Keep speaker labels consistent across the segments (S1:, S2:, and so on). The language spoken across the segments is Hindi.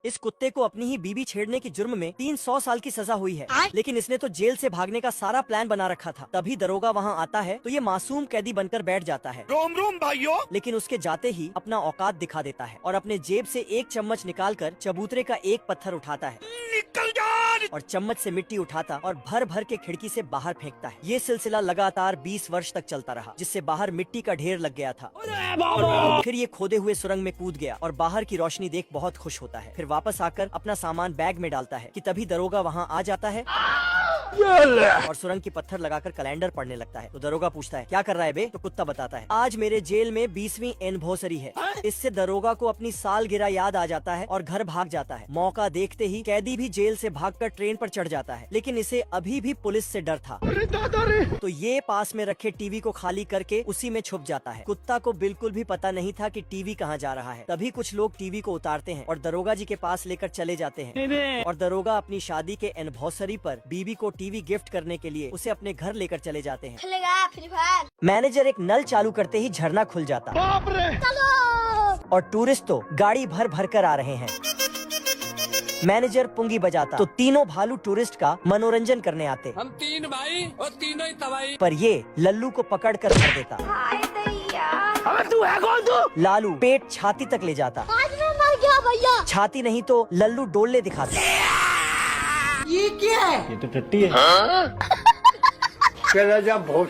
S1: इस कुत्ते को अपनी ही बीबी छेड़ने की जुर्म में 300 साल की सजा हुई है, लेकिन इसने तो जेल से भागने का सारा प्लान बना रखा था। तभी दरोगा वहाँ आता है तो ये मासूम कैदी बनकर बैठ जाता है।
S2: रोम रोम भाइयों।
S1: लेकिन उसके जाते ही अपना औकात दिखा देता है और अपने जेब से एक चम्मच निकालकर चबूतरे का एक पत्थर उठाता है,
S2: निकल जा।
S1: और चम्मच से मिट्टी उठाता और भर भर के खिड़की से बाहर फेंकता है। ये सिलसिला लगातार 20 वर्ष तक चलता रहा, जिससे बाहर मिट्टी का ढेर लग गया था। फिर ये खोदे हुए सुरंग में कूद गया और बाहर की रोशनी देख बहुत खुश होता है। फिर वापस आकर अपना सामान बैग में डालता है कि तभी दरोगा वहाँ आ जाता है और सुरंग की पत्थर लगाकर कैलेंडर पढ़ने लगता है। तो दरोगा पूछता है क्या कर रहा है बे? तो कुत्ता बताता है आज मेरे जेल में 20वीं एनिवर्सरी है। इससे दरोगा को अपनी सालगिरह याद आ जाता है और घर भाग जाता है। मौका देखते ही कैदी भी जेल से भागकर ट्रेन पर चढ़ जाता है, लेकिन इसे अभी भी पुलिस से डर था। तो ये पास में रखे टीवी को खाली करके उसी में छुप जाता है। कुत्ता को बिल्कुल भी पता नहीं था कि टीवी कहाँ जा रहा है। तभी कुछ लोग टीवी को उतारते हैं और दरोगा जी के पास लेकर चले जाते हैं, और दरोगा अपनी शादी के एनिवर्सरी पर बीबी को टीवी गिफ्ट करने के लिए उसे अपने घर लेकर चले जाते हैं। मैनेजर एक नल चालू करते ही झरना खुल जाता और टूरिस्ट तो गाड़ी भर भर कर आ रहे हैं। मैनेजर पुंगी बजाता तो तीनों भालू टूरिस्ट का मनोरंजन करने आते।
S3: हम 3 भाई और तीनों ही तबाही।
S1: पर ये लल्लू को पकड़ कर भर देता।
S2: अबे तू है कौन तू?
S1: लालू पेट छाती तक ले जाता।
S4: आज मैं मर गया भैया।
S1: छाती नहीं तो लल्लू डोले दिखाता।
S4: ये क्या है?
S5: ये तो टट्टी है।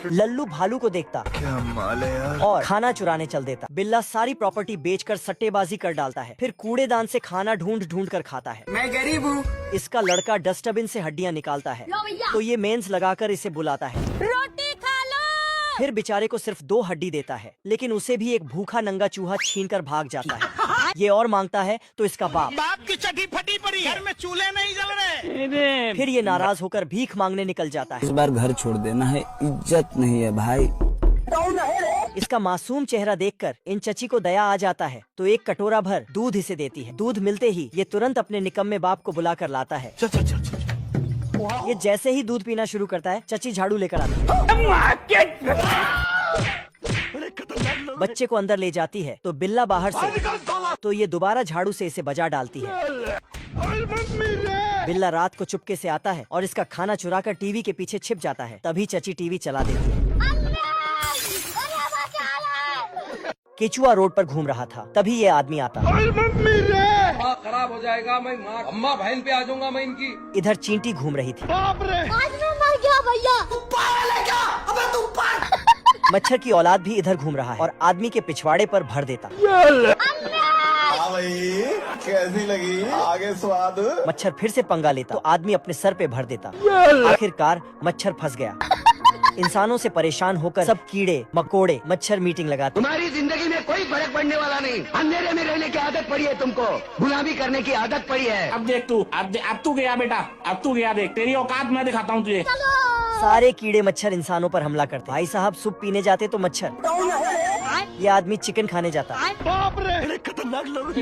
S1: लल्लू भालू को देखता
S2: क्या माल है यार।
S1: और खाना चुराने चल देता। बिल्ला सारी प्रॉपर्टी बेचकर सट्टेबाजी कर डालता है, फिर कूड़ेदान से खाना ढूंढ ढूंढ कर खाता है।
S4: मैं गरीब हूँ।
S1: इसका लड़का डस्टबिन से हड्डियाँ निकालता है, तो ये मेंस लगाकर इसे बुलाता है।
S4: रोटी खा लो।
S1: फिर बेचारे को सिर्फ 2 हड्डी देता है, लेकिन उसे भी एक भूखा नंगा चूहा छीनकर भाग जाता है। ये और मांगता है तो इसका बाप
S2: की चटी फटी पड़ी है। घर में चूल्हे नहीं जल रहे।
S1: फिर ये नाराज होकर भीख मांगने निकल जाता है।
S6: इस बार घर छोड़ देना है, इज्जत नहीं है भाई।
S1: इसका मासूम चेहरा देखकर इन चची को दया आ जाता है, तो एक कटोरा भर दूध इसे देती है। दूध मिलते ही ये तुरंत अपने निकम्मे बाप को बुला कर लाता है। ये जैसे ही दूध पीना शुरू करता है, चची झाड़ू लेकर आती है। बच्चे को अंदर ले जाती है तो बिल्ला बाहर से, तो ये दोबारा झाड़ू से इसे बजा डालती है। बिल्ला रात को चुपके से आता है और इसका खाना चुराकर टीवी के पीछे छिप जाता है। तभी चची टीवी चला देती है। केचुआ रोड पर घूम रहा था, तभी ये आदमी आता।
S3: खराब हो जाएगा, मैं अम्मा बहन पे आ जाऊंगा मैं इनकी।
S1: इधर चींटी घूम रही थी।
S4: आज मैं मर गया भैया।
S1: मच्छर की औलाद भी इधर घूम रहा है और आदमी के पिछवाड़े पर भर देता।
S7: भाई कैसी लगी आगे स्वाद?
S1: मच्छर फिर से पंगा लेता तो आदमी अपने सर पे भर देता। आखिरकार मच्छर फंस गया। इंसानों से परेशान होकर सब कीड़े मकोड़े मच्छर मीटिंग लगाते।
S8: तुम्हारी जिंदगी में कोई फर्क पड़ने वाला नहीं। अंधेरे में रहने की आदत पड़ी है तुमको, गुलामी करने की आदत पड़ी है।
S5: अब देख तू, अब तू गया बेटा, अब तू गया। देख तेरी औकात मैं दिखाता हूँ तुझे।
S1: सारे कीड़े मच्छर इंसानों पर हमला करते। भाई साहब सूप पीने जाते तो मच्छर, ये आदमी चिकन खाने जाता।
S2: बाप रे खतरनाक लोग।